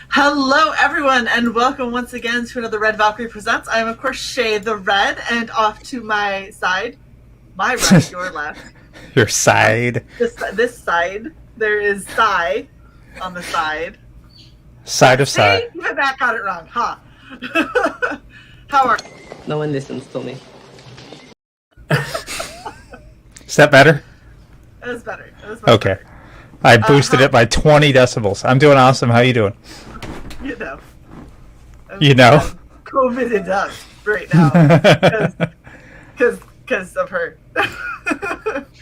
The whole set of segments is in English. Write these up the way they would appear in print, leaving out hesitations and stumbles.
Hello, everyone, and welcome once again to another Red Valkyrie Presents. I am, of course, Shae the Red, and off to my side, my right, your left. Your side. This side. There is CY on the side. Side of CY. My back got it wrong, huh? How are you? No one listens to me. Is that better? It was better. Okay. I boosted it by 20 decibels. I'm doing awesome. How you doing? You know? COVID up right now. Because of her.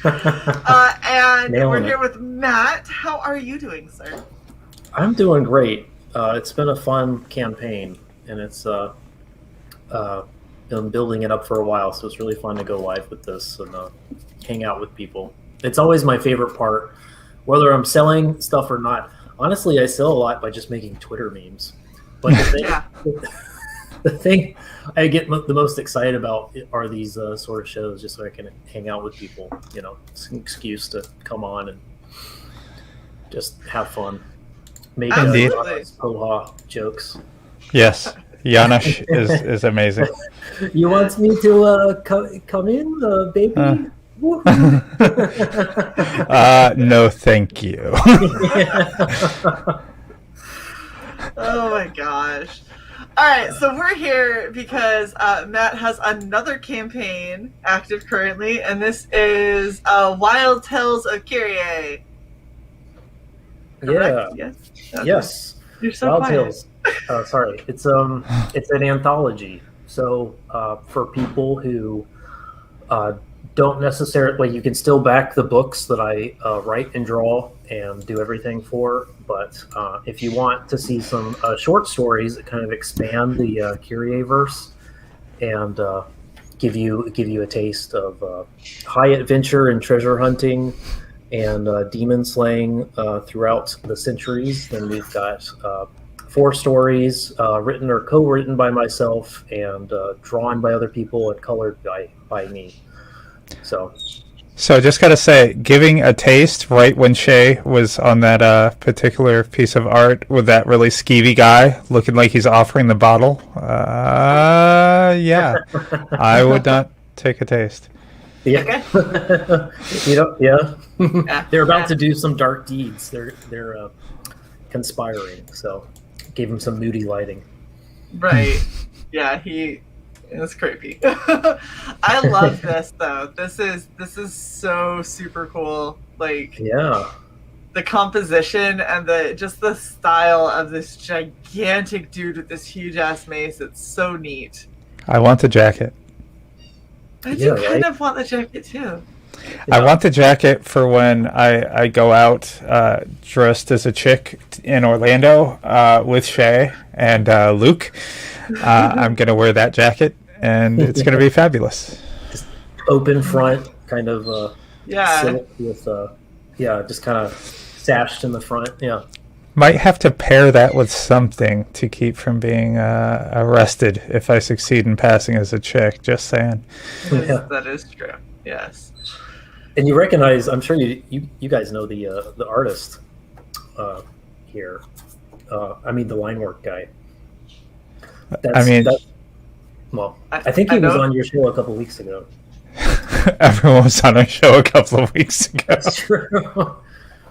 And we're here with Matt. How are you doing, sir? I'm doing great. It's been a fun campaign, and it's been building it up for a while, so it's really fun to go live with this and hang out with people. It's always my favorite part, whether I'm selling stuff or not. Honestly, I sell a lot by just making Twitter memes. But the thing I get the most excited about are these sort of shows, just so I can hang out with people. You know, it's an excuse to come on and just have fun. Make ho-ha jokes. Yes, Janusz is amazing. You want me to come in, baby? No, thank you. Oh my gosh. All right, so we're here because Matt has another campaign active currently, and this is WILD Tales of KYRIE. Yeah. Yes. Okay. Yes. You're so Wild quiet. Tales. Sorry. It's an anthology. So for people who don't necessarily, you can still back the books that I write and draw and do everything for. But if you want to see some short stories that kind of expand the KYRIE verse and give you a taste of high adventure and treasure hunting and demon slaying throughout the centuries, then we've got 4 stories written or co-written by myself and drawn by other people and colored by me. So I just got to say, giving a taste right when Shae was on that particular piece of art with that really skeevy guy looking like he's offering the bottle, yeah, I would not take a taste. Yeah. They're about to do some dark deeds. They're conspiring, so gave him some moody lighting. Right. Yeah, it's creepy. I love this though. This is so super cool. Like, yeah, the composition and the style of this gigantic dude with this huge ass mace. It's so neat. I want the jacket. I do kind of want the jacket too. I want the jacket for when I go out dressed as a chick in Orlando with Shae and Luke. I'm going to wear that jacket, and it's going to be fabulous. Just open front, kind of silk with just kind of sashed in the front. Yeah. Might have to pair that with something to keep from being arrested if I succeed in passing as a chick. Just saying. That is true. Yes. And you recognize, I'm sure you guys know the artist here. I mean, the line work guy. I think he was on your show a couple weeks ago. Everyone was on our show a couple of weeks ago. That's true.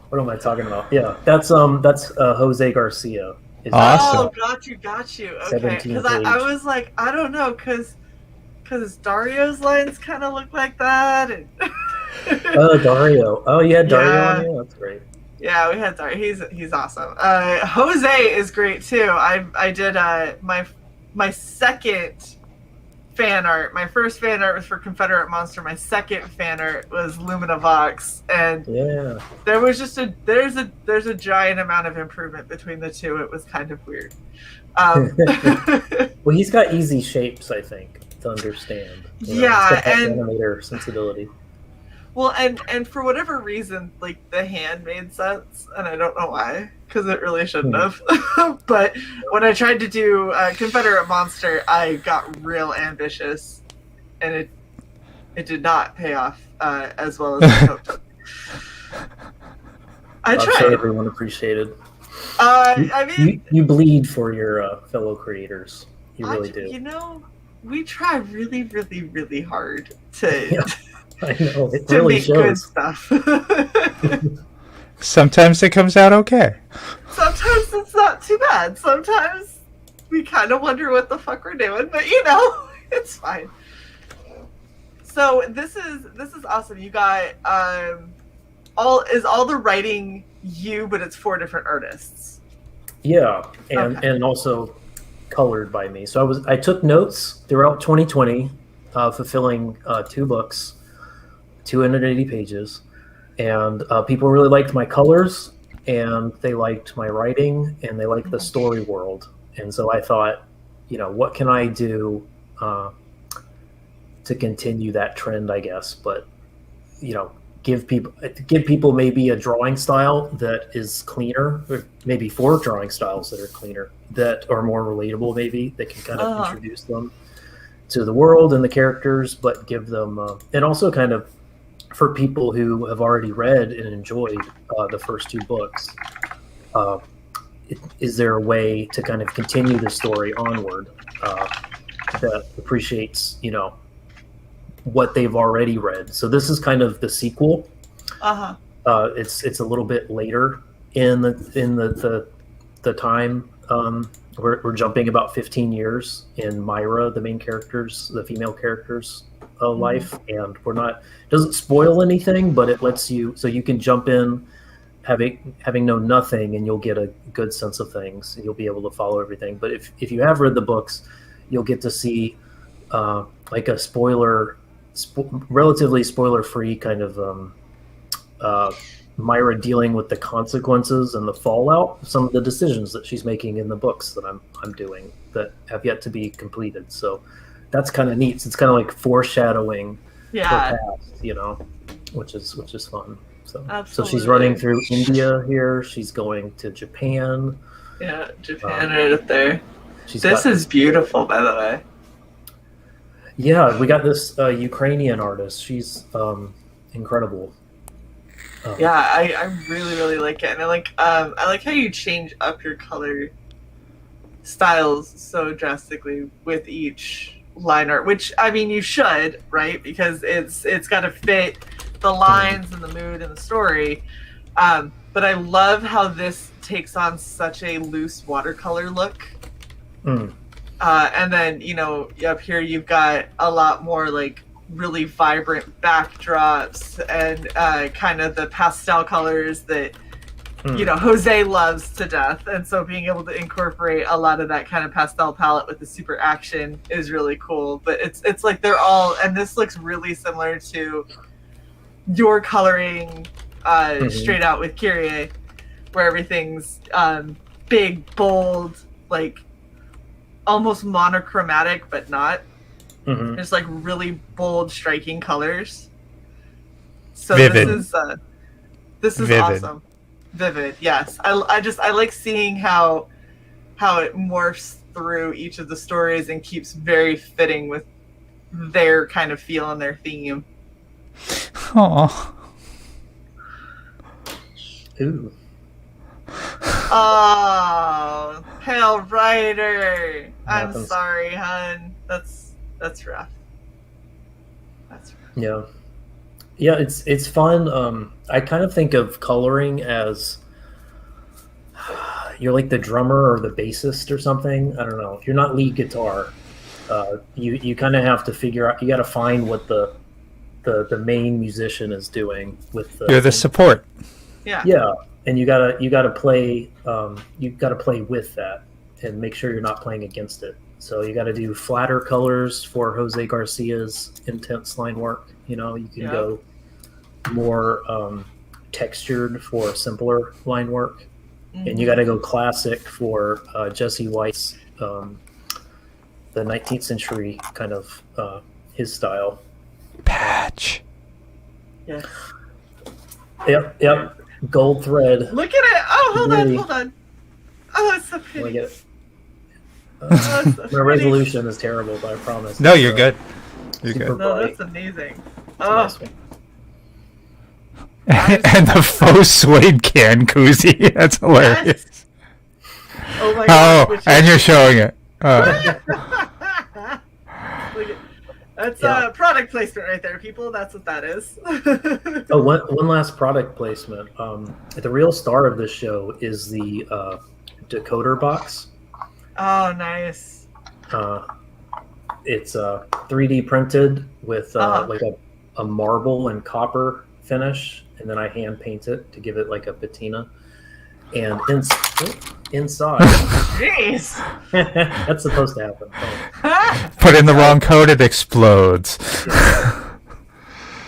What am I talking about? Yeah, that's Jose Garcia. Awesome. Oh, got you. Okay, 17 because I page. was like, I don't know, because Dario's lines kind of look like that, and Oh, Dario. Oh, yeah, Dario on yeah, you? That's great. yeah, we had Dario. He's awesome. Jose is great too. I did my second fan art. My first fan art was for Confederate Monster. My second fan art was Lumina Vox, and Yeah. there was just there's a giant amount of improvement between the two. It was kind of weird. Well, he's got easy shapes, I think, to understand. You know, he's Yeah, got that and animator sensibility. well, and for whatever reason, like the hand made sense, and I don't know why, because it really shouldn't have. But when I tried to do Confederate Monster, I got real ambitious, and it did not pay off as well as I hoped. I I'm sure tried. everyone appreciated. I mean, You bleed for your fellow creators. You really do. You know, we try really, really, really hard to. Yeah. I know, it to really make good shows. stuff. Sometimes it comes out okay. Sometimes it's not too bad. Sometimes we kind of wonder what the fuck we're doing, but you know, it's fine. So this is awesome. You got all the writing you, but it's 4 different artists. Yeah, Okay. and also colored by me. So I took notes throughout 2020, fulfilling 2 books, 280 pages, and people really liked my colors, and they liked my writing, and they liked the story world. And so I thought, you know, what can I do to continue that trend, I guess, but you know, give people maybe a drawing style that is cleaner, or maybe 4 drawing styles that are cleaner, that are more relatable, maybe that can kind of introduce them to the world and the characters, but give them and also kind of for people who have already read and enjoyed the first 2 books, is there a way to kind of continue the story onward that appreciates, you know, what they've already read? So this is kind of the sequel. It's a little bit later in the time. We're jumping about 15 years in Myra, the main character's, the female character's life, and doesn't spoil anything, but it lets you, so you can jump in having known nothing, and you'll get a good sense of things, and you'll be able to follow everything. But if you have read the books, you'll get to see like a relatively spoiler-free kind of Myra dealing with the consequences and the fallout of some of the decisions that she's making in the books that I'm doing that have yet to be completed. So that's kind of neat. It's kind of like foreshadowing her past, you know, which is fun. So she's running through India here. She's going to Japan. Yeah, Japan right up there. This is beautiful, by the way. Yeah, we got this Ukrainian artist. She's incredible. Yeah, I really, really like it, and I like how you change up your color styles so drastically with each line art, which I mean you should, right? Because it's got to fit the lines and the mood and the story. But I love how this takes on such a loose watercolor look. And then, you know, up here you've got a lot more like really vibrant backdrops and kind of the pastel colors that you know Jose loves to death, and so being able to incorporate a lot of that kind of pastel palette with the super action is really cool. But it's like they're all, and this looks really similar to your coloring straight out with Kyrie, where everything's big, bold, like almost monochromatic, but not. There's like really bold, striking colors. So Vivid. this is Vivid. awesome. Vivid, yes. I like seeing how it morphs through each of the stories and keeps very fitting with their kind of feel and their theme. Aww. Ooh. Oh, Pale Rider. I'm Happens. sorry, hun. That's rough. That's rough. Yeah, it's fun. I kind of think of coloring as you're like the drummer or the bassist or something. I don't know. You're not lead guitar. You kind of have to figure out. You got to find what the main musician is doing with the. You're the support. Yeah. Yeah, and you gotta play. You gotta play with that and make sure you're not playing against it. So you got to do flatter colors for Jose Garcia's intense line work. You can go more textured for simpler line work. And you got to go classic for Jesse White's, the 19th century kind of his style. Patch. Yeah. Yep. Gold thread. Look at it. Oh, hold on. Oh, it's so pretty. Let me get it. Oh, so My resolution is terrible, but I promise. No, you're good. You're good. No, that's amazing. It's a nice one. And the faux suede can koozie. That's hilarious. Yes. Oh my god. Oh, and you're showing it. That's product placement right there, people. That's what that is. One last product placement. The real star of this show is the decoder box. Oh, nice. It's 3D printed with like a marble and copper finish, and then I hand paint it to give it like a patina. And inside, jeez, that's supposed to happen. Oh. Put in the wrong code, it explodes. Yeah.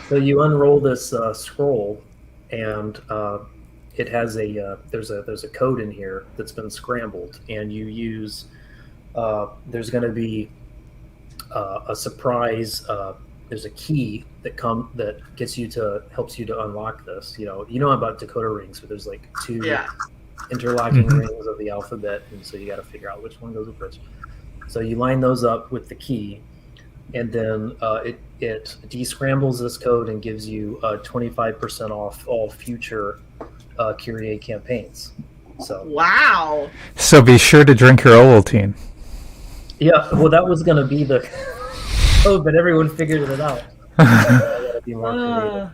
So you unroll this scroll, and it has there's a code in here that's been scrambled, and you use there's going to be a surprise. There's a key that helps you to unlock this. You know about decoder rings, where there's like two interlocking rings of the alphabet, and so you got to figure out which one goes with which. So you line those up with the key, and then it descrambles this code and gives you 25% off all future KYRIE campaigns. So wow. So be sure to drink your Ovaltine. Yeah, well, that was going to be the code, but everyone figured it out. I gotta be more creative.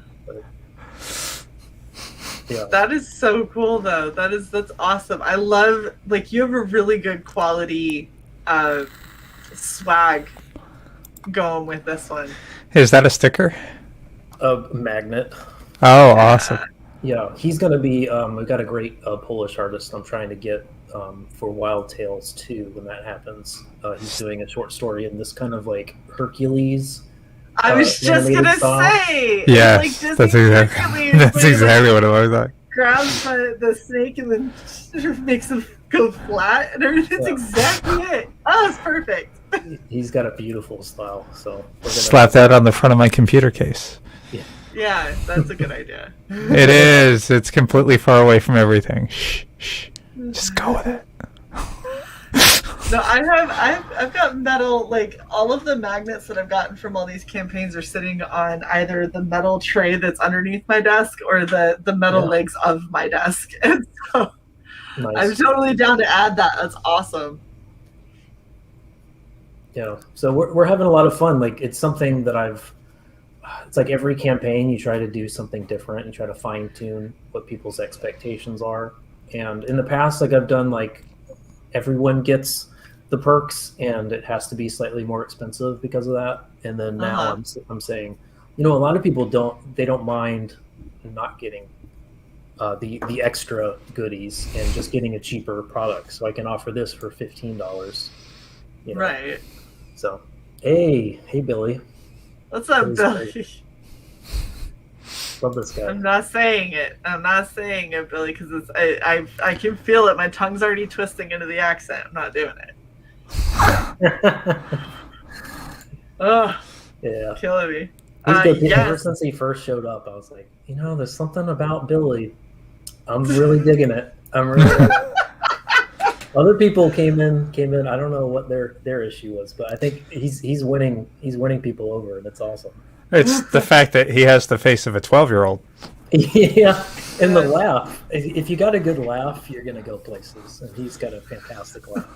Yeah. That is so cool, though. That's awesome. I love, like, you have a really good quality swag going with this one. Is that a sticker? A magnet. Oh, awesome. Yeah, he's going to be, we've got a great Polish artist I'm trying to get for Wild Tales 2 when that happens. He's doing a short story in this kind of like Hercules. I was just going to say. Yes, like that's exactly what it was like. Grabs the snake and then makes him go flat and everything's exactly it. Oh, it's perfect. He's got a beautiful style. So slap that on the front of my computer case. Yeah, that's a good idea. It is. It's completely far away from everything. Shh. Just go with it. No, I've got metal, like all of the magnets that I've gotten from all these campaigns are sitting on either the metal tray that's underneath my desk or the metal legs of my desk. And so nice. I'm totally down to add that. That's awesome. Yeah. So we're having a lot of fun. Like it's something that it's like every campaign you try to do something different and try to fine tune what people's expectations are. And in the past, like I've done like everyone gets the perks and it has to be slightly more expensive because of that. And then now I'm saying, a lot of people don't mind not getting the extra goodies and just getting a cheaper product. So I can offer this for $15. Right. So, hey Billy. What's up, Billy? Love this guy. I'm not saying it, Billy, because I can feel it. My tongue's already twisting into the accent. I'm not doing it. Oh, yeah, killing me. Ever since he first showed up, I was like, there's something about Billy. I'm really digging it. Other people came in. I don't know what their issue was, but I think he's winning. He's winning people over, and it's awesome. It's the fact that he has the face of a 12-year-old. Yeah, and the laugh. If you got a good laugh, you're gonna go places, and he's got a fantastic laugh.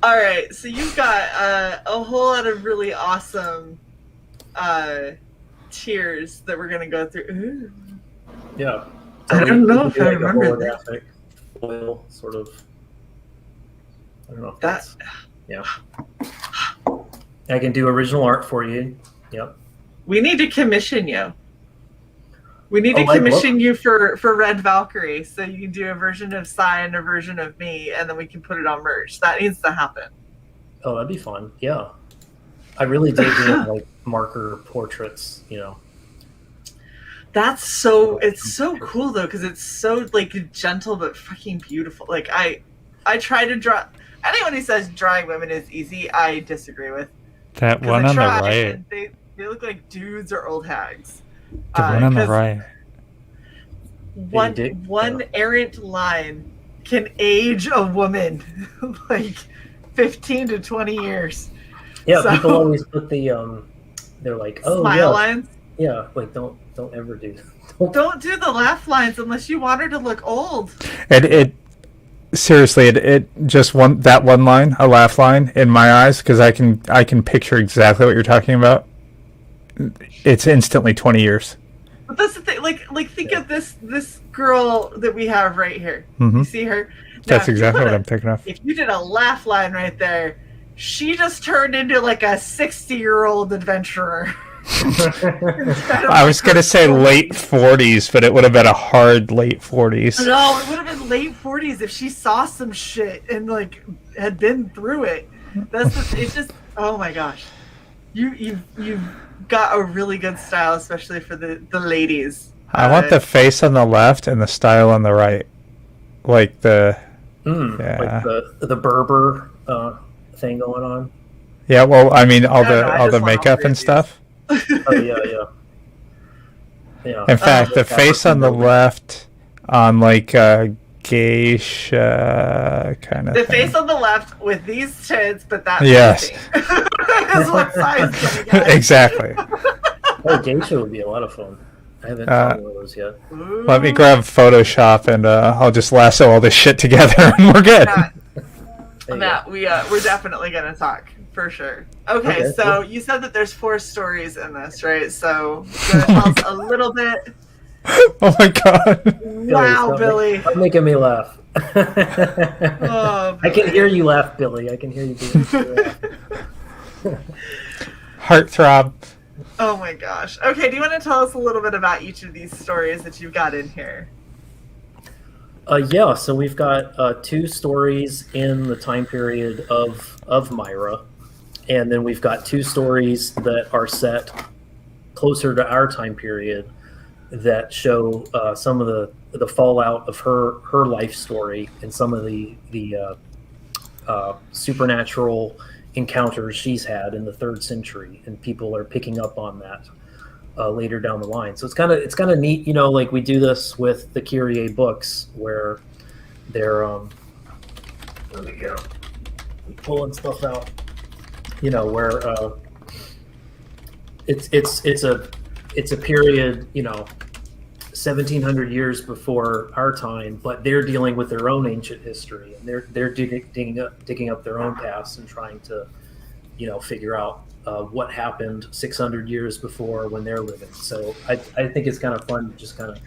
All right, so you've got a whole lot of really awesome tiers that we're gonna go through. Ooh. Yeah. I don't know if I like a remember that. holographic foil, sort of. I don't know if That- that's... Yeah. I can do original art for you. Yep. We need to commission you. We need to Oh, I'd love- commission you for Red Valkyrie, so you can do a version of CY and a version of me, and then we can put it on merch. That needs to happen. Oh, that'd be fun. Yeah. I really dig doing like marker portraits, you know. That's so, it's so cool though, because it's so like gentle but fucking beautiful. Like I try to draw. Anyone who says drawing women is easy, I disagree with. That 'Cause one I on the try, right. and they look like dudes or old hags. The one on the 'cause right. One errant line can age a woman like 15 to 20 years. Yeah, So- people always put the they're like, oh Smile yeah, lines. yeah, like don't ever do Don't do the laugh lines unless you want her to look old. It seriously, it just that one line, a laugh line, in my eyes, because I can picture exactly what you're talking about. It's instantly 20 years. But that's the thing. Like think of this girl that we have right here. Mhm. You see her? Now, That's if you exactly put what a- I'm thinking of. If you did a laugh line right there, she just turned into like a 60-year-old adventurer. I was gonna say late 40s, but it would have been a hard late 40s. No, it would have been late 40s if she saw some shit and like had been through it. It's just, oh my gosh, you've got a really good style, especially for the ladies. I want the face on the left and the style on the right, like the like the Berber thing going on. yeah. Well, I mean all I don't know, I the just want all makeup three and of these. stuff. Oh yeah. In fact, the Yeah. face on the left on like geisha kind of The thing. face on the left with these tits, but that Yes. is what size gonna get. Exactly. Oh, geisha would be a lot of fun. I haven't tried one of those yet. Ooh. Let me grab Photoshop and I'll just lasso all this shit together and we're good. Matt, we're definitely gonna talk for sure. Okay, Okay, so cool. you said that there's 4 stories in this, right? So you gonna tell us a little bit. Oh my god. Wow, Billy. Stop making me laugh. Oh, I can hear you laugh, Billy. I can hear you laugh. Heartthrob. Oh my gosh. Okay, do you want to tell us a little bit about each of these stories that you've got in here? Yeah, so we've got 2 stories in the time period of Myra, and then we've got 2 stories that are set closer to our time period that show some of the fallout of her life story and some of the supernatural encounters she's had in the 3rd century, and people are picking up on that later down the line. So it's kind of neat, you know, like we do this with the KYRIE books where they're there we go, pulling stuff out, you know, where it's a period, you know, 1700 years before our time, but they're dealing with their own ancient history, and they're digging up their own past and trying to, you know, figure out what happened 600 years before when they're living. So I think it's kind of fun to just kind of,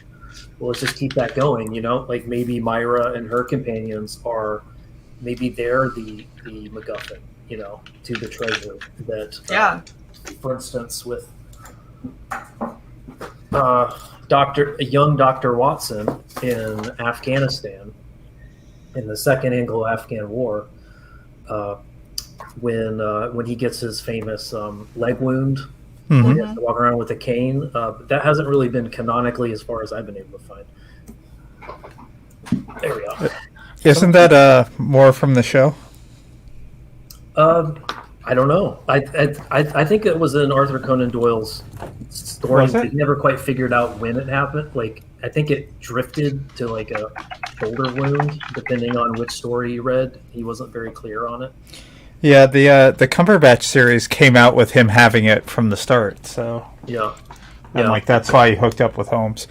well, let's just keep that going, you know, like maybe Myra and her companions are, maybe they're the MacGuffin, you know, to the treasure that, Yeah. For instance, with young Dr. Watson in Afghanistan in the Second Anglo-Afghan War, when he gets his famous leg wound, Mhm. he has to walk around with a cane. That hasn't really been canonically, as far as I've been able to find. There we go. Isn't that more from the show? I don't know. I think it was in Arthur Conan Doyle's story. Was it? They never quite figured out when it happened. Like, I think it drifted to like a shoulder wound, depending on which story you read. He wasn't very clear on it. Yeah, the Cumberbatch series came out with him having it from the start, so Yeah. and like that's why he hooked up with Holmes.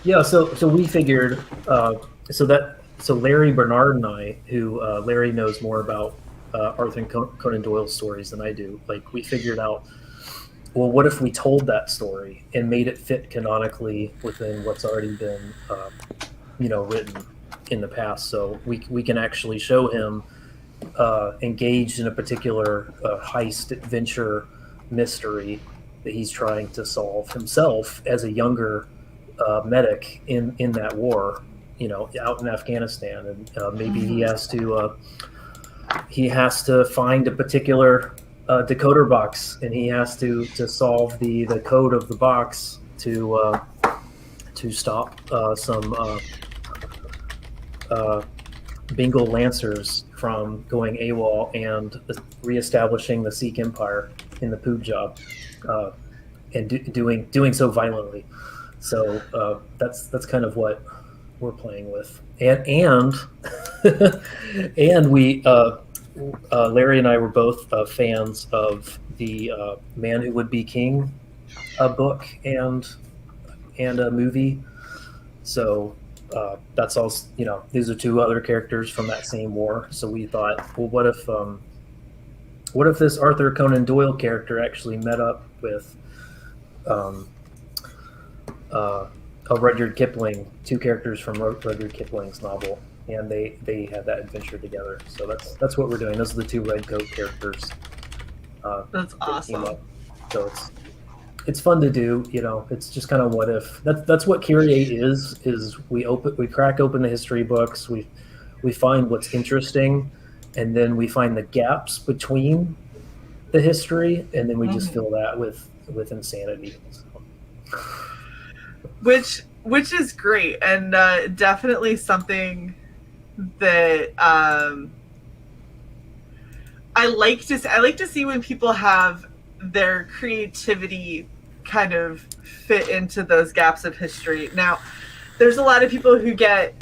Yeah, so we figured, so Larry Bernard and I, who Larry knows more about Arthur Conan Doyle stories than I do, like we figured out well, what if we told that story and made it fit canonically within what's already been, written in the past? So we can actually show him engaged in a particular heist adventure mystery that he's trying to solve himself as a younger medic in that war, out in Afghanistan, and maybe he has to find a particular decoder box, and he has to solve the code of the box to stop some Bengal Lancers from going AWOL and reestablishing the Sikh Empire in the Punjab, and doing so violently. So that's kind of what we're playing with, and and we Larry and I were both fans of the Man Who Would Be King book and a movie. So that's all. These are two other characters from that same war. So we thought, well, what if this Arthur Conan Doyle character actually met up with a Rudyard Kipling, two characters from Rudyard Kipling's novel, and they had that adventure together. So that's what we're doing. Those are the two Redcoat characters. That's awesome. So it's fun to do. It's just kind of what if. That's what KYRIE is we crack open the history books, we find what's interesting, and then we find the gaps between the history, and then we just fill that with insanity. So. Which is great, and definitely something that I like to see when people have their creativity kind of fit into those gaps of history. Now, there's a lot of people who get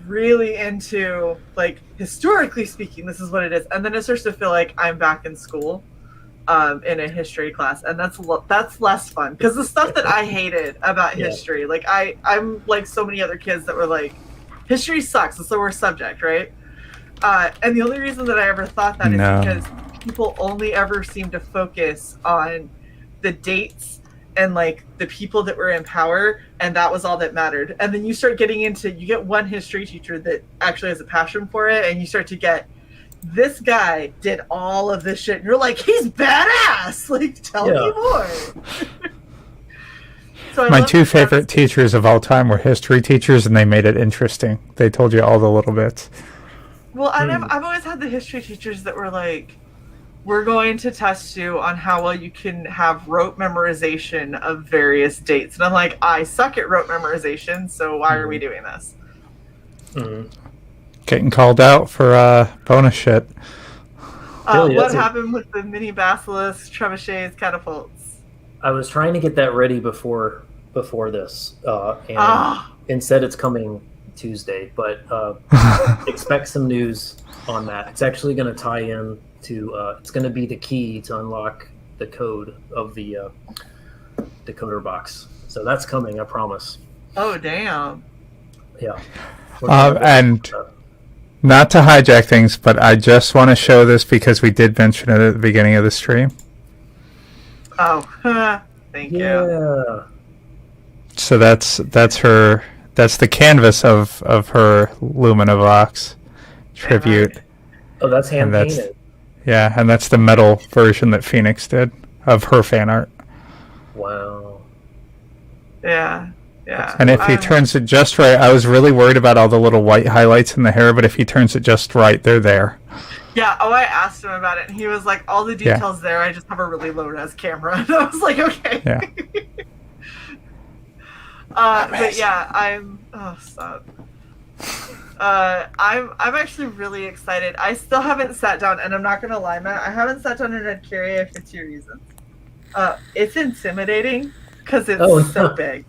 really into, like, historically speaking, this is what it is, and then it starts to feel like I'm back in school in a history class, and that's less fun, because the stuff that I hated about history, like I'm like so many other kids that were like, history sucks, it's the worst subject, right? And the only reason that I ever thought that is because people only ever seem to focus on the dates and like the people that were in power, and that was all that mattered. And then you get one history teacher that actually has a passion for it, and you start to get, this guy did all of this shit, and you're like, he's badass, like, tell me more. So my two favorite teachers of all time were history teachers, and they made it interesting. They told you all the little bits. Well, I've always had the history teachers that were like, we're going to test you on how well you can have rote memorization of various dates. And I'm like, I suck at rote memorization, so why are we doing this? Getting called out for bonus shit. What happened with the mini basilisk, trebuchets, catapults? I was trying to get that ready before this, and instead it's coming Tuesday. But expect some news on that. It's actually going to tie in to. It's going to be the key to unlock the code of the decoder box. So that's coming, I promise. Oh damn! Yeah. And not to hijack things, but I just want to show this because we did mention it at the beginning of the stream. Oh, thank you. Yeah. So that's her. That's the canvas of her Luminavox tribute. Oh, that's hand painted. Yeah, and that's the metal version that Phoenix did of her fan art. Wow. Yeah. And if he turns it just right, I was really worried about all the little white highlights in the hair, but if he turns it just right, they're there. Yeah, I asked him about it, and he was like, all the details there, I just have a really low-res camera. And I was like, okay. Yeah. But yeah, stop. I'm actually really excited. I still haven't sat down, and I'm not going to lie, Matt, I haven't sat down and read KYRIE for 2 reasons. It's intimidating, because it's so big.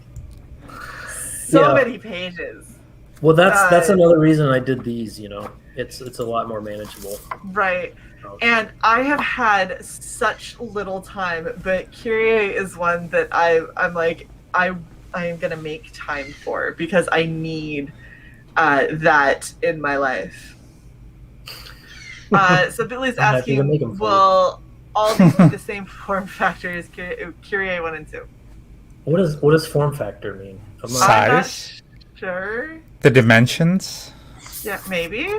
So many pages. Well, that's another reason I did these. It's a lot more manageable. Right, and I have had such little time, but KYRIE is one that I'm like I am gonna make time for, because I need that in my life. So Billy's asking, will all these be the same form factor as Kyrie 1 and 2. What does form factor mean? I'm not- I'm not Size? sure. The dimensions? Yeah, maybe.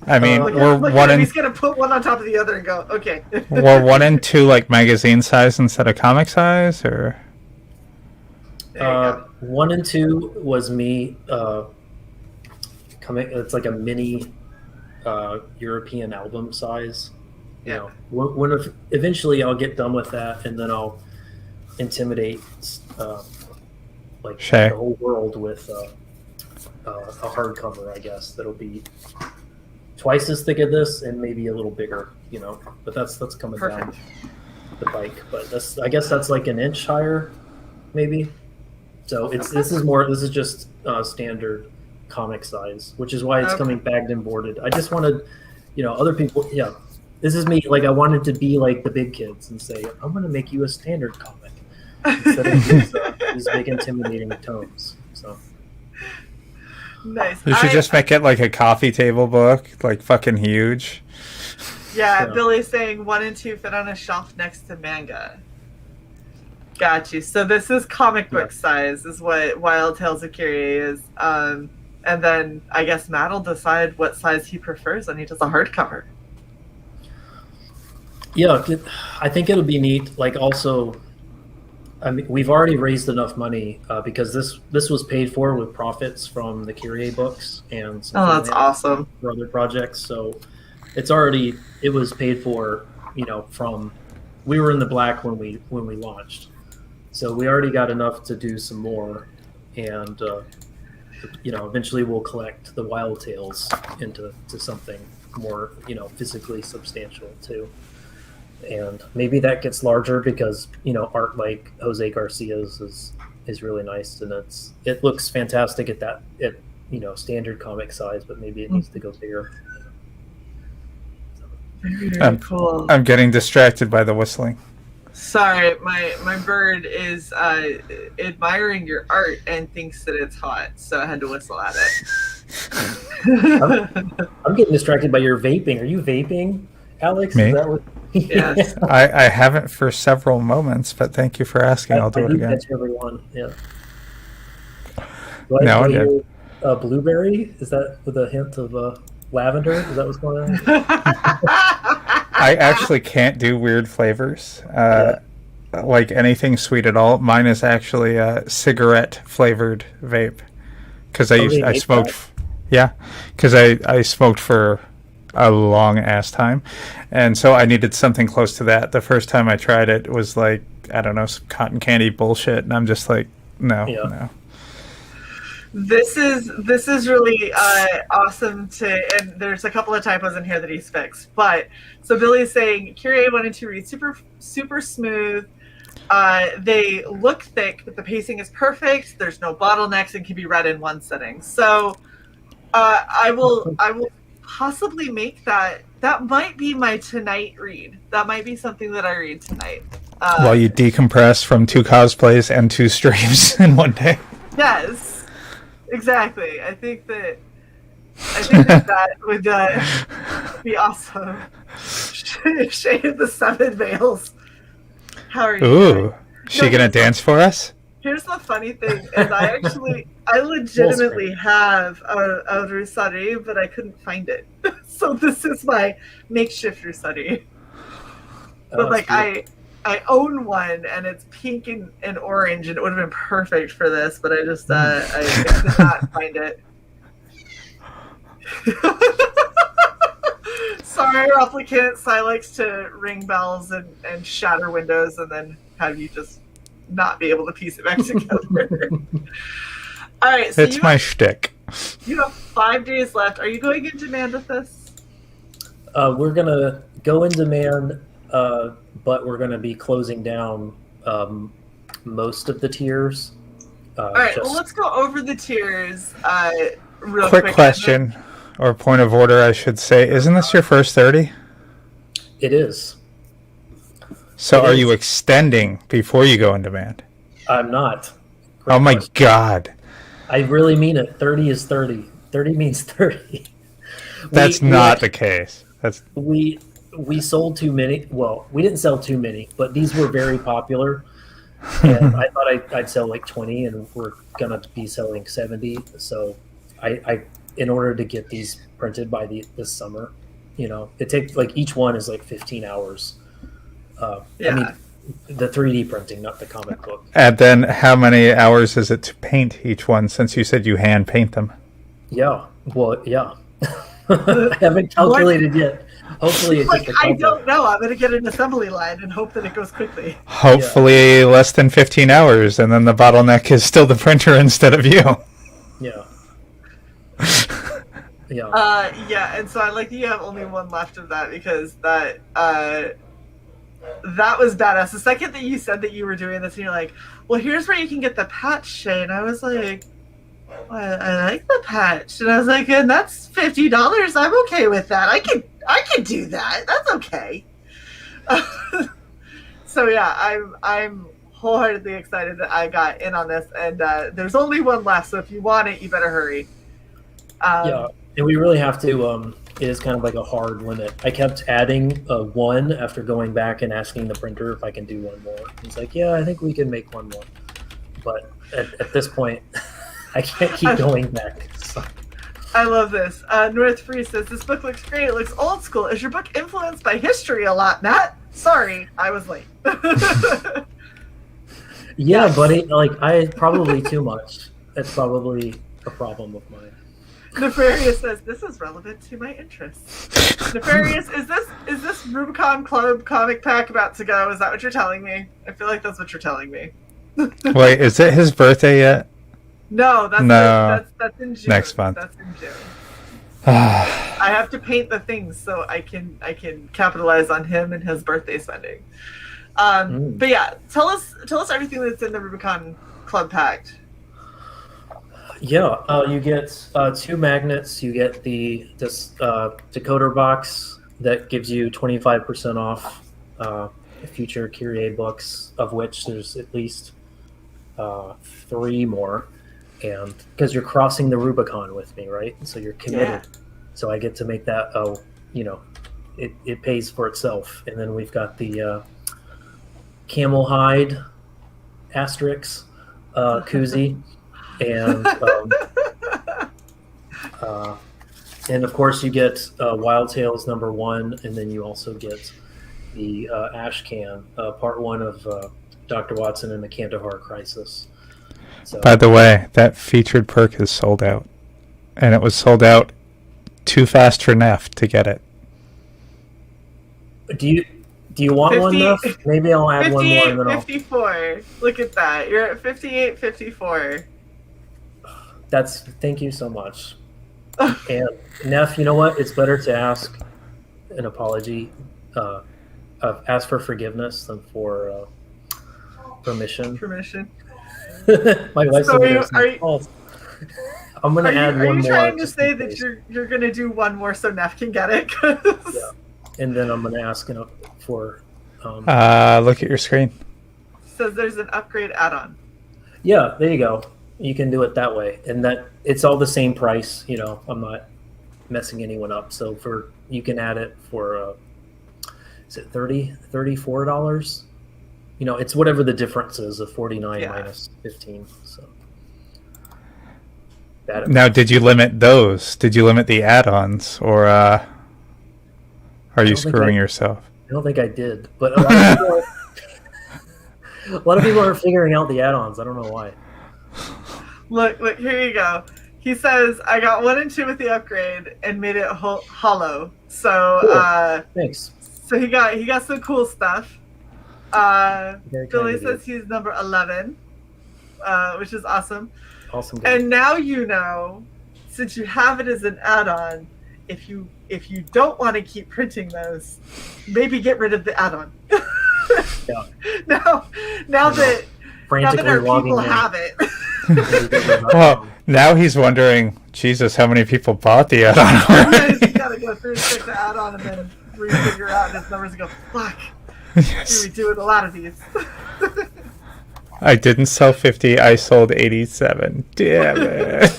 I mean, Look we're Look, one and he's gonna put one on top of the other and go, okay. we're 1 and 2 like magazine size instead of comic size, or There you go. 1 and 2 was me coming. It's like a mini European album size. You Yeah. know, eventually I'll get done with that, and then I'll intimidate like Shae. the whole world with a hardcover. I guess that'll be twice as thick as this and maybe a little bigger. You know, but that's coming down Perfect. the bike. But I guess that's like an inch higher, maybe. So this is just standard comic size, which is why it's coming bagged and boarded. I just wanted, other people. Yeah, this is me. Like I wanted to be like the big kids and say, I'm going to make you a standard comic instead of these big intimidating tomes. So Nice. you should just make it like a coffee table book, like fucking huge. Yeah, So- Billy's saying 1 and 2 fit on a shelf next to manga. Got you. So this is comic book size, is what Wild Tales of Kyrie is. And then I guess Matt will decide what size he prefers when he does a hardcover. Yeah, I think it'll be neat. Like also, I mean, we've already raised enough money because this was paid for with profits from the Kyrie books and some Oh, that's freelance awesome. for other projects. So it was paid for. From we were in the black when we launched, so we already got enough to do some more, and eventually we'll collect the Wild Tales into something more physically substantial too. And maybe that gets larger because art like Jose Garcia's is really nice, and it looks fantastic at standard comic size, but maybe it needs to go bigger. Very cool. I'm getting distracted by the whistling. Sorry, my bird is admiring your art and thinks that it's hot, so I had to whistle at it. I'm getting distracted by your vaping. Are you vaping, Alex? Me? Is that what... Yes. I haven't for several moments, but thank you for asking. I'll do it again. Catch everyone. Yeah. No, I'm good. Blueberry? Is that with a hint of lavender? Is that what's going on? I actually can't do weird flavors, like anything sweet at all. Mine is actually a cigarette flavored vape because I smoked. Yeah, because I smoked for a long ass time, and so I needed something close to that. The first time I tried it was like, I don't know, some cotton candy bullshit, and I'm just like, no. This is really awesome and there's a couple of typos in here that he's fixed. But so Billy's saying Kyrie 1 and 2 read super smooth. They look thick, but the pacing is perfect. There's no bottlenecks and can be read in one sitting. So I will possibly make that. That might be my tonight read. That might be something that I read tonight. While you decompress from 2 cosplays and 2 streams in one day. Yes. Exactly. I think that would be awesome. Shae of the 7 Veils. How are you? Ooh, doing? she gonna dance for us? Here's the funny thing: is I legitimately have a Rusari, but I couldn't find it. So this is my makeshift Rusari. But like I own one, and it's pink and orange, and it would have been perfect for this, but I just I could not find it. Sorry, replicant. Cy likes to ring bells and shatter windows, and then have you just not be able to piece it back together. All right, so It's my shtick. you have 5 days left. Are you going in demand with this? We're gonna go in demand, but we're gonna be closing down most of the tiers. All right, well, let's go over the tiers real Quick question, or point of order, I should say. Isn't this your first 30? It is. So It are is. you extending before you go in demand? I'm not. Great Oh my question. god. I really mean it. 30 is 30. 30 means 30. That's not the case. That's We we sold too many. Well, we didn't sell too many, but these were very popular. And I thought I'd sell like 20, and we're gonna be selling 70. So, I in order to get these printed by this summer, it takes like each one is like 15 hours. I mean, the 3D printing, not the comic book. And then how many hours is it to paint each one? Since you said you hand paint them. Yeah. Well, yeah. I haven't calculated yet. Hopefully, I don't know. I'm going to get an assembly line and hope that it goes quickly. Hopefully, less than 15 hours, and then the bottleneck is still the printer instead of you. Yeah. Yeah, and so I like that you have only one left of that, because that was badass. The second that you said that you were doing this, and you're like, well, here's where you can get the patch, Shae, and I was like, I like the patch, and I was like, and that's $50. I'm okay with that. I can do that. That's okay. So yeah, I'm wholeheartedly excited that I got in on this, and there's only one left. So if you want it, you better hurry. Yeah, and we really have to. It is kind of like a hard limit. I kept adding one after going back and asking the printer if I can do one more. He's like, yeah, I think we can make one more, but at this point. I can't keep going back. So. I love this. North Free says, this book looks great. It looks old school. Is your book influenced by history a lot, Matt? Sorry, I was late. Yeah, buddy. Like, I probably too much. That's probably a problem of mine. Nefarious says, this is relevant to my interests. Nefarious, is this Rubicon Club comic pack about to go? Is that what you're telling me? I feel like that's what you're telling me. Wait, is it his birthday yet? No, that's in June. Next month. That's in June. I have to paint the things so I can capitalize on him and his birthday spending. But yeah, tell us everything that's in the Rubicon Club pack. Yeah, you get 2 magnets. You get this decoder box that gives you 25% off future Kyrie books, of which there's at least 3 more. And because you're crossing the Rubicon with me, right? So you're committed. Yeah. So I get to make that, it pays for itself. And then we've got the camel hide asterisk koozie. And and of course you get Wild Tales #1, and then you also get the Ash Can, part 1 of Dr. Watson and the Kandahar Crisis. So, by the way, that featured perk is sold out, and it was sold out too fast for Neff to get it. Do you want one, Neff? Maybe I'll add one more. And then 54. Look at that. You're at 58.54. Thank you so much. And Neff, you know what? It's better to ask an apology, ask for forgiveness than for permission. My wife's I'm going to add one more. Are you trying to say that you're going to do one more so Neff can get it? Yeah. And then I'm going to ask for... look at your screen. Says there's an upgrade add-on. Yeah, there you go. You can do it that way. And that it's all the same price. I'm not messing anyone up. So you can add it for, is it $34? It's whatever the difference is of 49 minus 15. So now, did you limit those? Did you limit the add-ons, or are you screwing yourself? I don't think I did, but a lot of people are figuring out the add-ons. I don't know why. Look! Here you go. He says, "I got 1 and 2 with the upgrade and made it hollow." So, cool. Thanks. So he got some cool stuff. Billy says he's number 11, which is awesome. Awesome. And now since you have it as an add-on, if you don't want to keep printing those, maybe get rid of the add-on. Yeah. Now that our people have it. Well, now he's wondering, Jesus, how many people bought the add-on? You gotta go through the add-on and then refigure out his numbers and go, fuck. Yes. We doing a lot of these. I didn't sell 50, I sold 87. Damn it.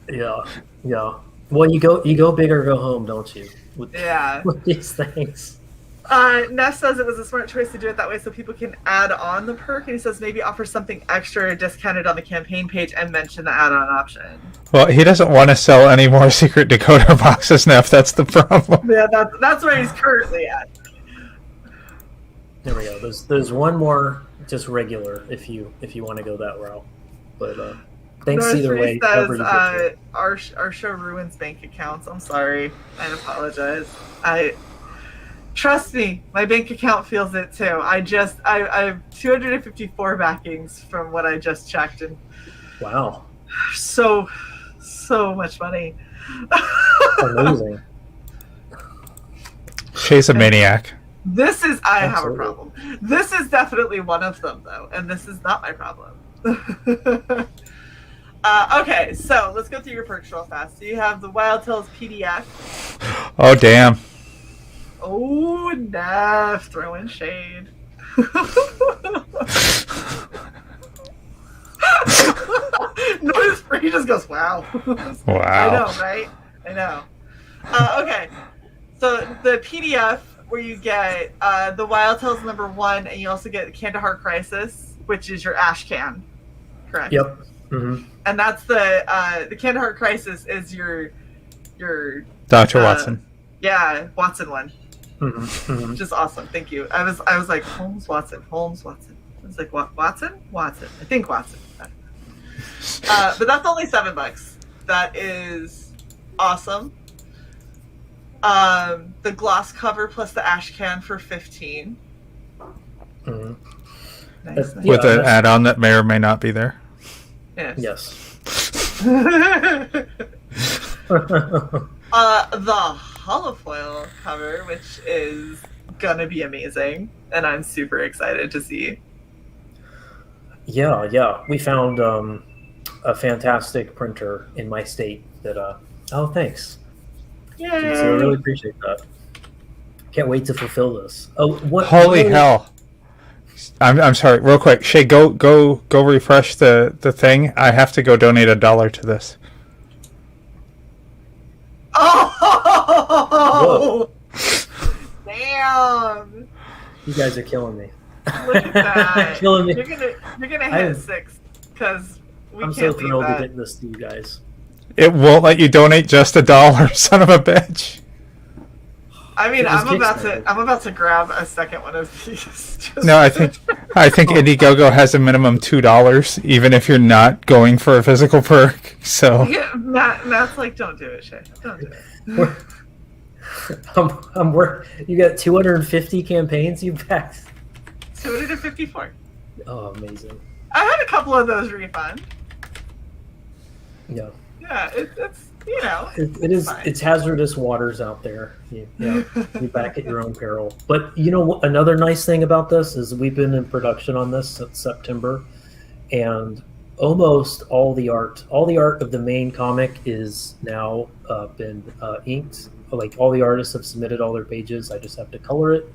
Yeah. Well, you go big or go home, don't you? Yeah. With these things. Ness says it was a smart choice to do it that way so people can add on the perk, and he says maybe offer something extra or discounted on the campaign page and mention the add-on option. Well, he doesn't want to sell any more secret decoder boxes, Neff. That's the problem. Yeah, that's where he's currently at. There we go. There's one more just regular if you want to go that route. But thanks North either way. says our show ruins bank accounts. I'm sorry. I apologize. Trust me, my bank account feels it too. I have 254 backings from what I just checked, and wow, so much money. Amazing. Shae's a maniac. I have a problem. This is definitely one of them, though, and this is not my problem. Okay, so let's go through your perks real fast. So you have the Wild Tales PDF. Oh, damn. Oh, Neff, throwing shade. Notice he just goes, wow. Wow. I know, right? I know. Okay, so the PDF where you get the Wild Tales #1, and you also get Kandahar Crisis, which is your ash can, correct? Yep. Mm-hmm. And that's the Kandahar Crisis is your Dr. Watson. Yeah, Watson one. Mm-hmm. Mm-hmm. Which is awesome. Thank you. I was like Holmes Watson. I was like Watson. I think Watson. But that's only $7. That is awesome. The gloss cover plus the ash can for 15. Mm-hmm. Nice. With an add-on that may or may not be there. Yes. Yes. The holofoil cover, which is gonna be amazing, and I'm super excited to see. Yeah. We found a fantastic printer in my state that. Oh, thanks. Yay! So I really appreciate that. Can't wait to fulfill this. Oh, what? Holy hell! I'm sorry. Real quick, Shae, go refresh the thing. I have to go donate $1 to this. Oh! Damn! You guys are killing me. Look at that. Killing me. You're gonna hit 6 because we I'm can't so leave thrilled that. to get this to you guys. It won't let you donate just $1, son of a bitch. I mean, It was I'm about to grab a second one of these. Just No, I think Indiegogo has a minimum $2, even if you're not going for a physical perk. So Yeah, Matt's like, don't do it, Shae. Don't do it. You got 250 campaigns you backed. 254. Oh, amazing. I had a couple of those refund. Yeah. Yeah, it's It is. fine. It's hazardous waters out there. You back at your own peril. But you know what? Another nice thing about this is we've been in production on this since September, and almost all the art of the main comic is now been inked. Like all the artists have submitted all their pages. I just have to color it,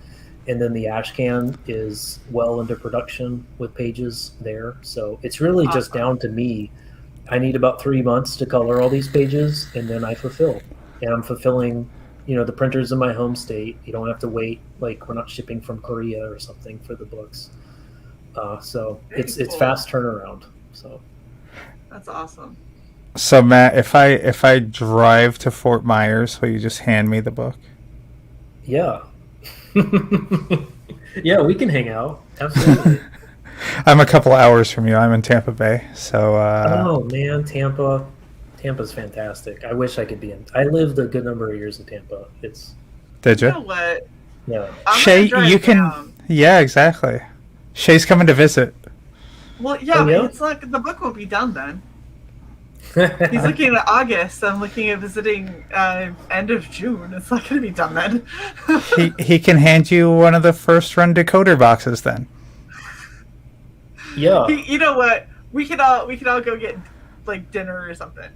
and then the ash can is well into production with pages there. So it's really just down to me. I need about 3 months to color all these pages, and then I fulfill. And I'm fulfilling, the printers in my home state. You don't have to wait. Like we're not shipping from Korea or something for the books. So it's cool. fast turnaround. So That's awesome. So Matt, if I drive to Fort Myers, will you just hand me the book? yeah, yeah, we can hang out. Absolutely. I'm a couple hours from you. I'm in Tampa Bay, so. Oh man, Tampa's fantastic. I wish I could be in. I lived a good number of years in Tampa. Did You you? know what? Yeah. I'm Shae, gonna drive you can. down. Yeah, exactly. Shae's coming to visit. Well, yeah, Oh, yeah? but it's like the book won't be done then. He's looking at August. I'm looking at visiting end of June. It's not going to be done then. he can hand you one of the first run decoder boxes then. Yeah. You know what? We could all go get like dinner or something.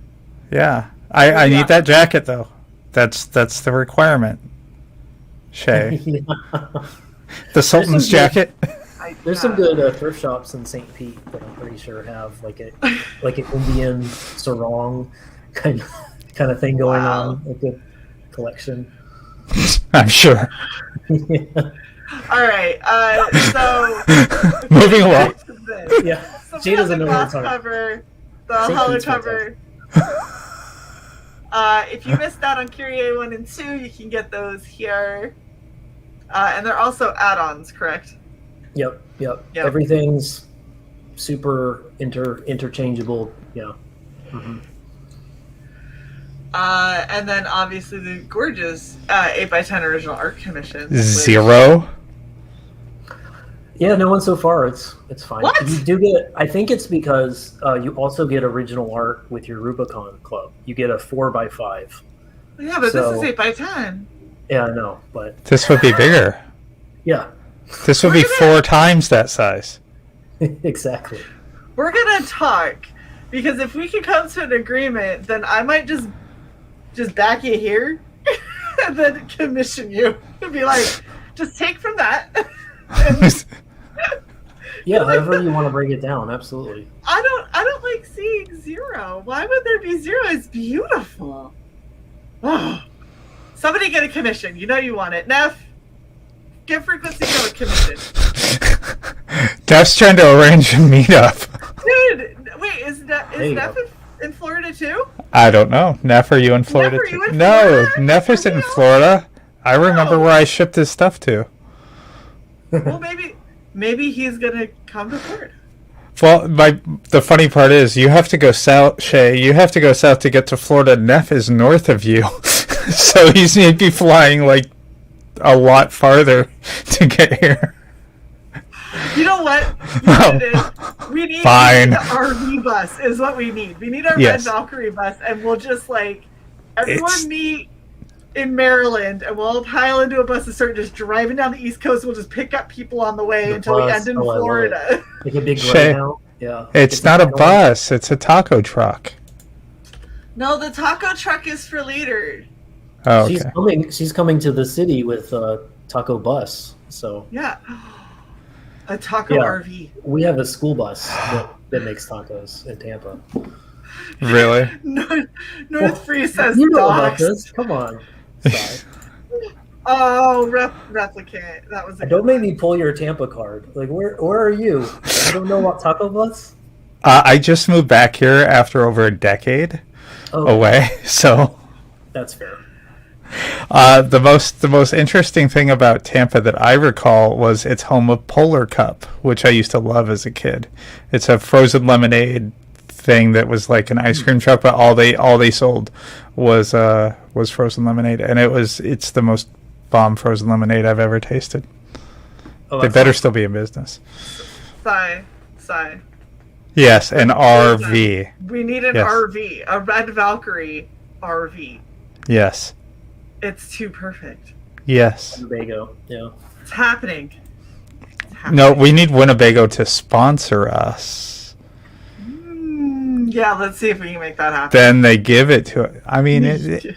Yeah, I need that jacket though. That's the requirement. Shae, Yeah. the Sultan's some good- jacket. There's some good thrift shops in St. Pete that I'm pretty sure have like an Indian sarong kind kind of thing going Wow. on with the collection. I'm sure. All right. So Moving along. Yeah, So she we have doesn't the know what we're glass talking. cover, the St. hollow Pete's cover. If you missed out on Kyrie 1 and 2, you can get those here. And they're also add-ons, correct? Yep. Everything's super interchangeable. Yeah. Mm-hmm. And then obviously the gorgeous 8x10 original art commissions. 0. Yeah, no one so far. It's fine. What? You do get. I think it's because you also get original art with your Rubicon Club. You get a 4x5. Yeah, but So- this is 8x10. Yeah, I know, but This would be bigger. yeah, This would be 4 times that size. exactly. We're gonna talk, because if we can come to an agreement, then I might just back you here and then commission you and be like, just take from that. And Yeah, however you want to break it down, absolutely. I don't like seeing 0. Why would there be 0? It's beautiful. Oh. Somebody get a commission. You know you want it. Neff, give Frequency Go a commission. Dev's trying to arrange a meetup. Dude, wait, is There you Neff go. in Florida too? I don't know. Neff, are you in Florida? Neff, are you in No, Florida? Neff isn't in No. Florida. I remember No. where I shipped his stuff to. Well, maybe he's gonna come to Florida. Well, the funny part is you have to go south, Shae. You have to go south to get to Florida. Neff is north of you, so he's maybe flying like a lot farther to get here. You know what? We need Fine. the RV bus is what we need. We need our Yes. red Valkyrie bus, and we'll just everyone It's- meet in Maryland, and we'll all pile into a bus and start just driving down the East Coast. We'll just pick up people on the way The until we bus. end in Oh, I love Florida. Like a big Shae, greyhound. Yeah. It's not a bus. It's a taco truck. No, the taco truck is for later. Oh, okay. She's coming to the city with taco bus. So Yeah. A taco Yeah. RV. we have a school bus that makes tacos in Tampa. Really? North Free says You know about dogs. this? Come on. Sai. Oh, replicant. That was a Don't good make one. me pull your Tampa card. Like, where are you? You don't know about taco bus? I just moved back here after over a decade Oh, away, so that's fair. the most interesting thing about Tampa that I recall was it's home of Polar Cup, which I used to love as a kid. It's a frozen lemonade thing that was like an ice cream truck, but all they sold was frozen lemonade, and it's the most bomb frozen lemonade I've ever tasted. Oh, They that's better still be in business. Sigh. Yes, an RV. We need an Yes. RV, a red Valkyrie RV. Yes. It's too perfect. Yes. Winnebago. Yeah. It's happening. No, we need Winnebago to sponsor us. Yeah, let's see if we can make that happen. Then they give it to it. I mean, RV.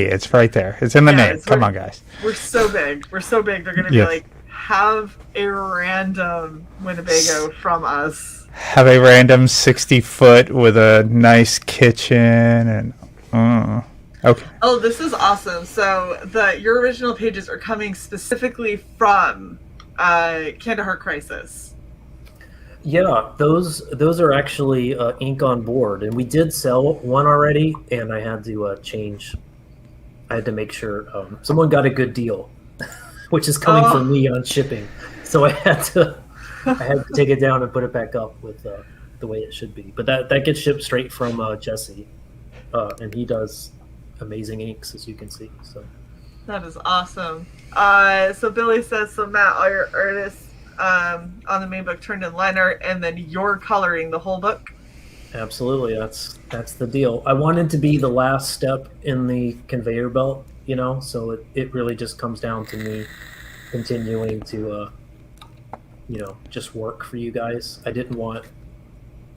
It's right there. It's in the Yeah, name. it's Come right- on, guys. We're so big. They're going to be Yes. like, have a random Winnebago from us. Have a random 60-foot with a nice kitchen and okay. Oh, this is awesome. So your original pages are coming specifically from Kandahar Crisis. Yeah, those are actually ink on board, and we did sell one already, and I had to change. I had to make sure someone got a good deal, which is coming from me on shipping. So I had to take it down and put it back up with the way it should be. But that gets shipped straight from Jesse, and he does amazing inks, as you can see. So That is awesome. So Billy says, so Matt, all your artists on the main book turned in line art, and then you're coloring the whole book? absolutely, that's the deal. I wanted to be the last step in the conveyor belt, so it really just comes down to me continuing to just work for you guys. I didn't want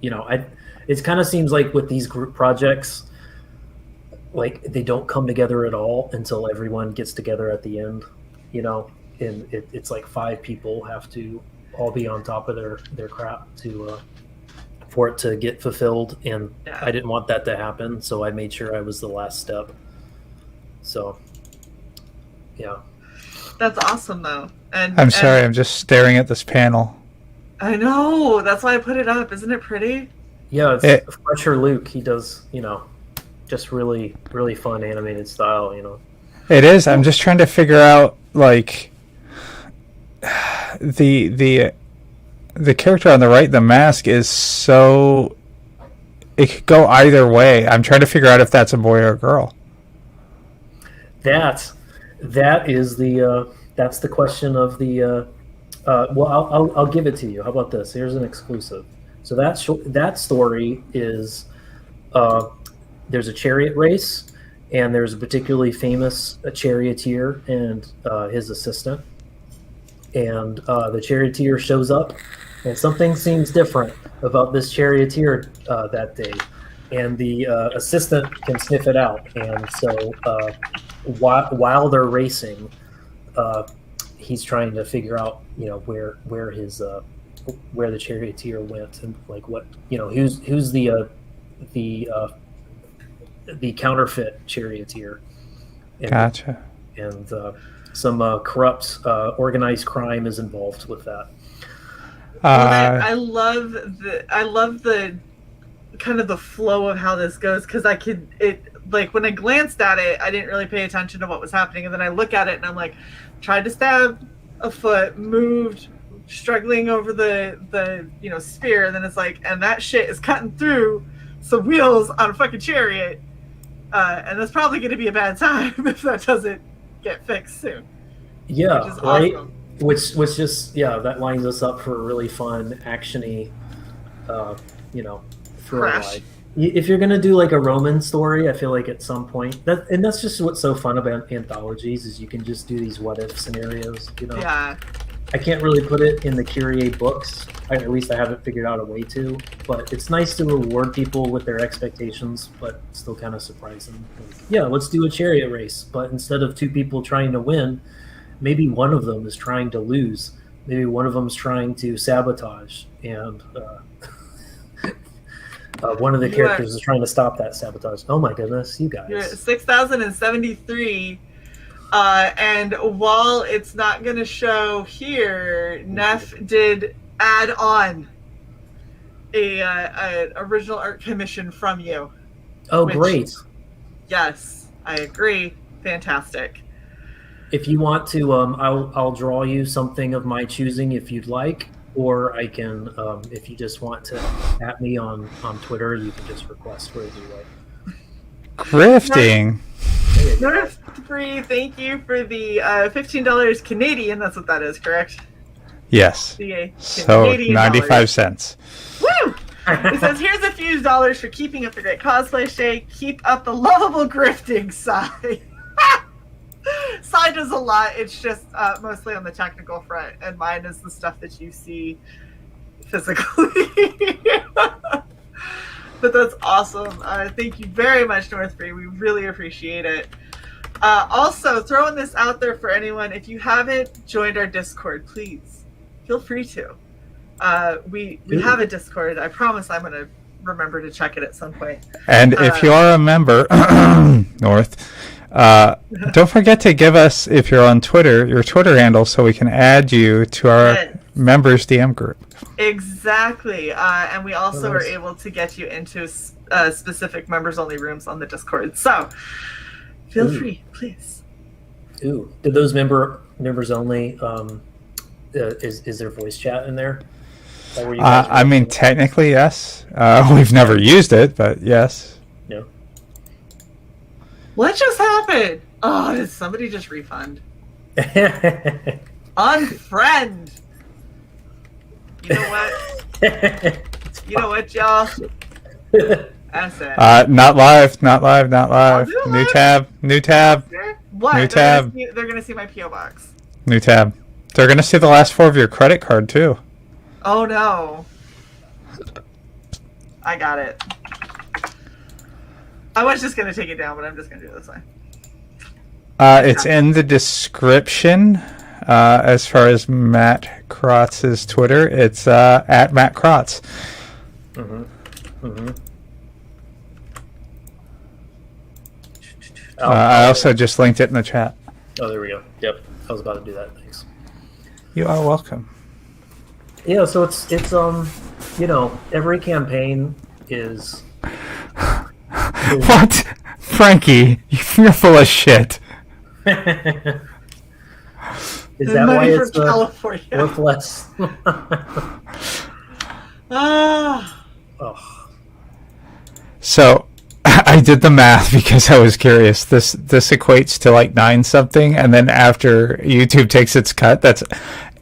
it kind of seems like with these group projects, like they don't come together at all until everyone gets together at the end, and it's like 5 people have to all be on top of their crap to for it to get fulfilled, and Yeah. I didn't want that to happen, so I made sure I was the last step. So, yeah. That's awesome, though. I'm sorry, I'm just staring at this panel. I know. That's why I put it up. Isn't it pretty? Yeah, it's Fletcher Luke. He does, just really, really fun animated style, It is. I'm just trying to figure out, like, the character on the right, the mask, is so... It could go either way. I'm trying to figure out if that's a boy or a girl. That is that's the question of the... well, I'll give it to you. How about this? Here's an exclusive. So that story is... there's a chariot race, and there's a particularly famous charioteer and his assistant. And the charioteer shows up, and something seems different about this charioteer that day. And the assistant can sniff it out. And so while they're racing, he's trying to figure out, where the charioteer went, and like what, who's the counterfeit charioteer. And, Gotcha. And some corrupt organized crime is involved with that. I love the kind of the flow of how this goes, because when I glanced at it, I didn't really pay attention to what was happening, and then I look at it and I'm like, tried to stab a foot, moved, struggling over the spear, and then it's like, and that shit is cutting through some wheels on a fucking chariot, and that's probably going to be a bad time if that doesn't get fixed soon. Yeah, which is right. Awesome. Which just that lines us up for a really fun actiony, thrill ride. If you're gonna do like a Roman story, I feel like at some point that's just what's so fun about anthologies, is you can just do these what if scenarios. Yeah. I can't really put it in the Kyrie books. At least I haven't figured out a way to. But it's nice to reward people with their expectations, but still kind of surprise them. Like, let's do a chariot race, but instead of two people trying to win, maybe one of them is trying to lose. Maybe one of them is trying to sabotage, and one of the characters is trying to stop that sabotage. Oh my goodness, you guys! You're at 6,073. And while it's not going to show here, Neff did add on a original art commission from you. Oh, great! Yes, I agree. Fantastic. If you want to, I'll draw you something of my choosing if you'd like, or I can, if you just want to at me on Twitter, you can just request wherever you like. Grifting. North Free, thank you for the $15 Canadian. That's what that is, correct? Yes. So Canadian 95 cents. Woo! It says, here's a few dollars for keeping up the great cosplay, Shae. Keep up the lovable grifting, Cy. Cy does a lot. It's just mostly on the technical front, and mine is the stuff that you see physically. But that's awesome. Thank you very much, North Free. We really appreciate it. Also, throwing this out there for anyone, if you haven't joined our Discord, please feel free to. We have a Discord. I promise I'm going to remember to check it at some point. And if you are a member, North, don't forget to give us, if you're on Twitter, your Twitter handle, so we can add you to our members DM group. Exactly. And we also are able to get you into specific members-only rooms on the Discord. So feel free, please. Ooh, did those members only? Is there voice chat in there? I mean, technically, yes. We've never used it, but yes. No. What just happened? Oh, did somebody just refund? Unfriend. You know what? You know what, y'all? That's it. Not live. New tab. What? New tab. They're gonna see my PO box. New tab. They're gonna see the last four of your credit card too. Oh no. I got it. I was just gonna take it down, but I'm just gonna do it this way. It's in the description. As far as Matt Crotts' Twitter, it's at Matt Crotts. I also just linked it in the chat. Oh, there we go. Yep, I was about to do that. Thanks. You are welcome. Yeah, so it's every campaign is. What? Frankie, you're full of shit. Is that why it's California worth less? So I did the math because I was curious. This equates to like 9 something, and then after YouTube takes its cut, that's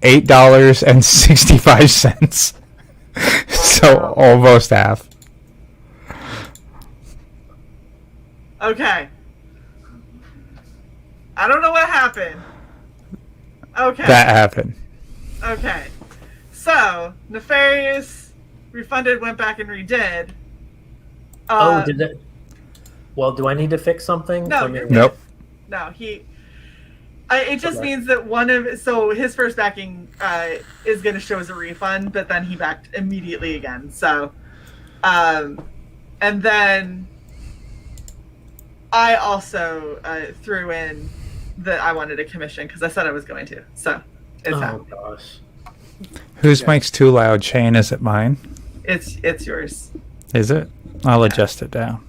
$8.65. So almost half. Okay. I don't know what happened. Okay. That happened. Okay. So, Nefarious refunded, went back and redid. Did it? Well, do I need to fix something? No, nope. No, it just means that his first backing is going to show as a refund, but then he backed immediately again. So, and then I also threw in that I wanted a commission because I said I was going to. So, it's gosh. Whose mic's too loud, Shane? Is it mine? It's yours. Is it? I'll adjust it down.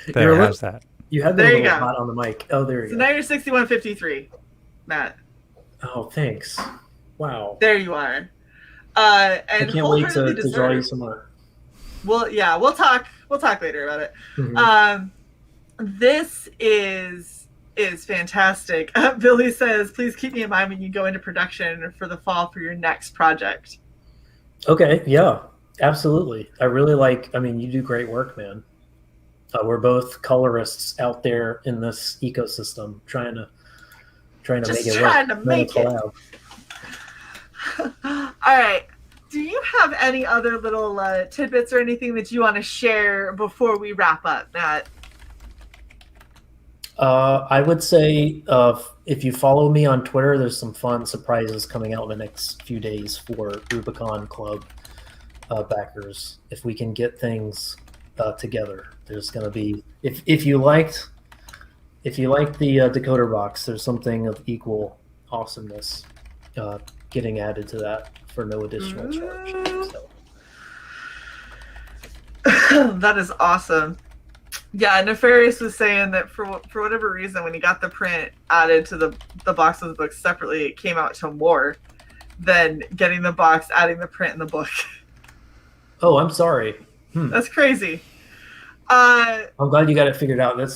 There, how's that? You had the little hot on the mic. Oh, there you go. So now you're 6153, Matt. Oh, thanks. Wow. There you are. And I can't wait to draw you some more. Well, yeah, we'll talk later about it. Mm-hmm. This is fantastic. Billy says, please keep me in mind when you go into production for the fall for your next project. Okay, yeah, absolutely. I really you do great work, man. We're both colorists out there in this ecosystem trying to make it work. Trying to make it. All right. Do you have any other little tidbits or anything that you want to share before we wrap up, Matt? I would say if you follow me on Twitter, there's some fun surprises coming out in the next few days for Rubicon Club backers. If we can get things together, there's going to be if you liked the decoder box, there's something of equal awesomeness getting added to that for no additional charge. So. That is awesome. Yeah, Nefarious was saying that for whatever reason, when he got the print added to the box of the book separately, it came out to more than getting the box, adding the print in the book. Oh, I'm sorry. That's crazy. I'm glad you got it figured out. Yeah.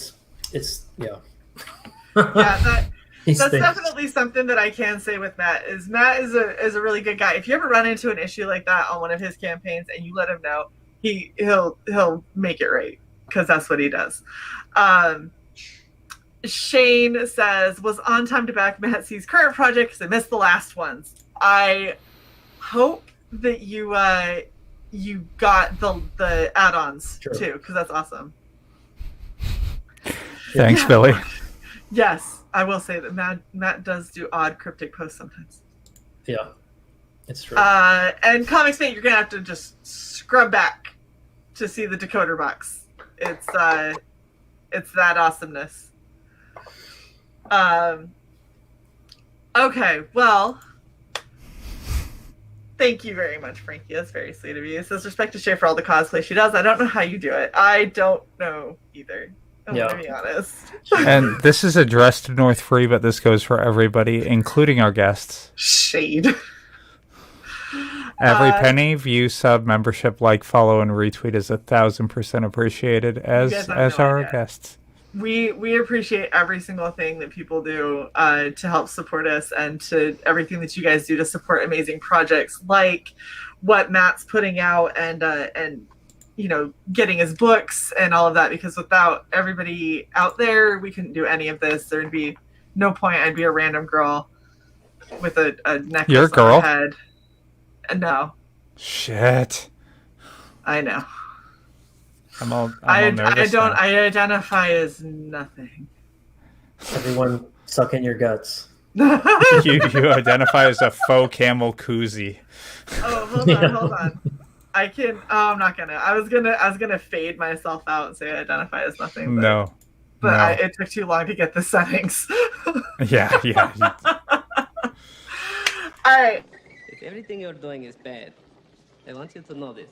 Yeah, that's definitely something that I can say with Matt is a really good guy. If you ever run into an issue like that on one of his campaigns and you let him know, he'll make it right. Because that's what he does. Shane says, was on time to back Matt C's current project because I missed the last ones. I hope that you got the add-ons too, because that's awesome. Thanks, Billy. Yes, I will say that Matt does do odd cryptic posts sometimes. Yeah, it's true. And Comics Mate, you're going to have to just scrub back to see the decoder box. It's that awesomeness. Okay, well, thank you very much, Frankie. That's very sweet of you. It says respect to Shae for all the cosplay she does. I don't know how you do it. I don't know either. I'm gonna be honest. And this is addressed to North Free, but this goes for everybody, including our guests. Shade. Every penny, view, sub, membership, like, follow, and retweet is 1,000% appreciated, as our guests. We appreciate every single thing that people do to help support us, and to everything that you guys do to support amazing projects like what Matt's putting out, and getting his books and all of that. Because without everybody out there, we couldn't do any of this. There'd be no point. I'd be a random girl with a necklace You're a girl? on her head. No. Shit. I know. I'm all nervous. I identify as nothing. Everyone suck in your guts. you identify as a faux camel koozie. Oh, hold on. I can. Oh, I'm not gonna. I was gonna fade myself out and say I identify as nothing. But, No. But it took too long to get the settings. Yeah. All right. If everything you're doing is bad, I want you to know this.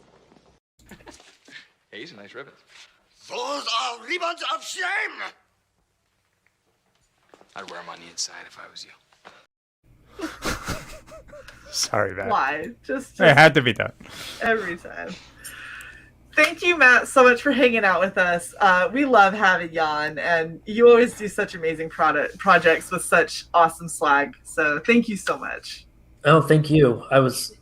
Hey, these are nice ribbons. Those are ribbons of shame! I'd wear them on the inside if I was you. Sorry, Matt. Why? Just It had to be done. every time. Thank you, Matt, so much for hanging out with us. We love having you on, and you always do such amazing projects with such awesome swag. So thank you so much. Oh, thank you. I was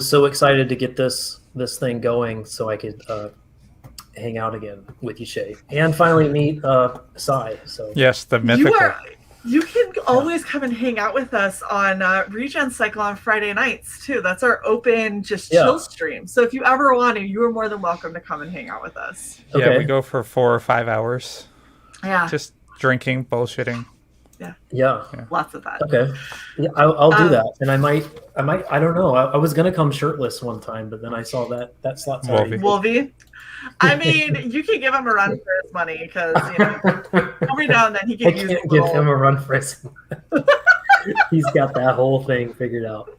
so excited to get this thing going so I could hang out again with you, Shae, and finally meet CY. So Yes, the mythical. You can always come and hang out with us on Regen Cycle on Friday nights too. That's our open chill stream. So if you ever want to, you are more than welcome to come and hang out with us. Yeah, Okay. we go for 4 or 5 hours. Yeah. Just drinking, bullshitting. Yeah. Lots of that. Okay. Yeah, I'll do that, and I might. I don't know. I was gonna come shirtless one time, but then I saw that slot's already. Wolvie. I mean, you can give him a run for his money because every now and then he can use. I can't give him a run for his. He's got that whole thing figured out.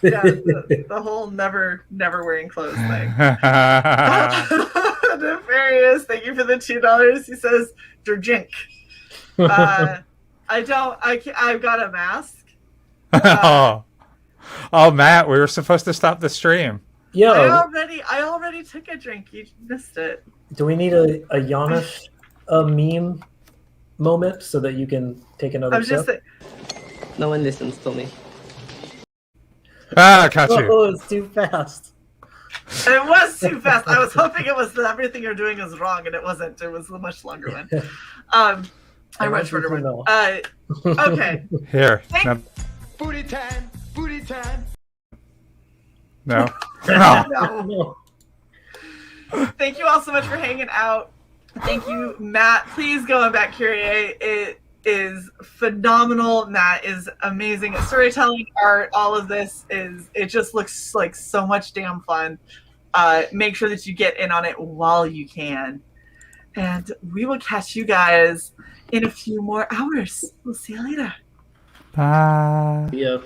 Yeah, the whole never wearing clothes thing. Nefarious, thank you for the $2. He says, "Drink." I've got a mask. Oh, Matt, we were supposed to stop the stream. Yeah. I already took a drink. You missed it. Do we need a Janish meme moment so that you can take another I'm just sip? No one listens to me. Ah, caught you. Oh, it's too fast. It was too fast. I was hoping it was that everything you're doing is wrong, and it wasn't. It was a much longer one. A much shorter one. Okay. Here. Booty time! Booty time! No. No. Thank you all so much for hanging out. Thank you, Matt. Please go on back, Kyrie. It is phenomenal. Matt is amazing at storytelling, art. All of this it just looks like so much damn fun. Make sure that you get in on it while you can. And we will catch you guys in a few more hours. We'll see you later. Bye. Yeah.